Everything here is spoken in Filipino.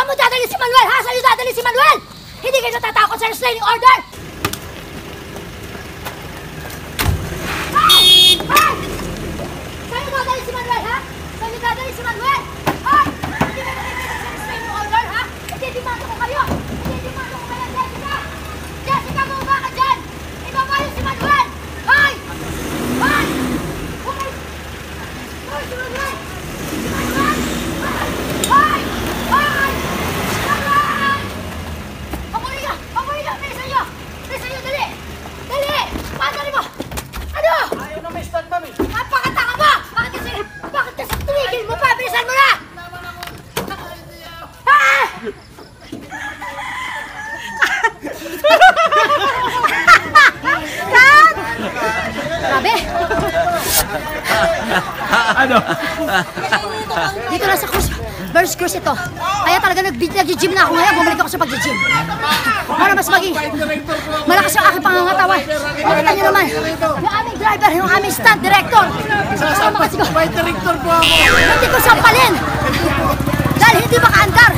mo dadali si Manuel, ha? Saan niyo dadali si Manuel? Hindi kayo natatakot sa restraining order? Ay! Ay! Saan niyo dadali si Manuel, ha? Saan niyo dadali si Manuel? Ay! Hindi kayo natatakot sa restraining order, ha? Hindi-dimando ko kayo! Hindi-dimando ko kayo, Jessica! Jessica, bumaba ka dyan! Ibaba niyo si Manuel! Ay! Ay! Okay! Ay, si Manuel! Si Manuel! Ay! Ay! Manuel! Pabuli ka! Pabuli ka! Bilisan niyo! Bilisan niyo! Dali! Dali! Paano mo? Ano? Ayaw na may stand, mami. Napakatanga mo! Bakit kasi tumigil mo pa? Bilisan mo na! Ah! Kat! Grabe! Ano? Dito na sa cruise. First cruise ito. Kaya talaga nag-gym na ako ngayon. Bumalik ako sa pag-gym. Para mas maging malakas yung aking pangangatawan. Makita nyo naman, yung aming driver, yung aming stunt director. Sasampas, fight director po ako. Hindi ko sampalin. Dahil hindi makaandar.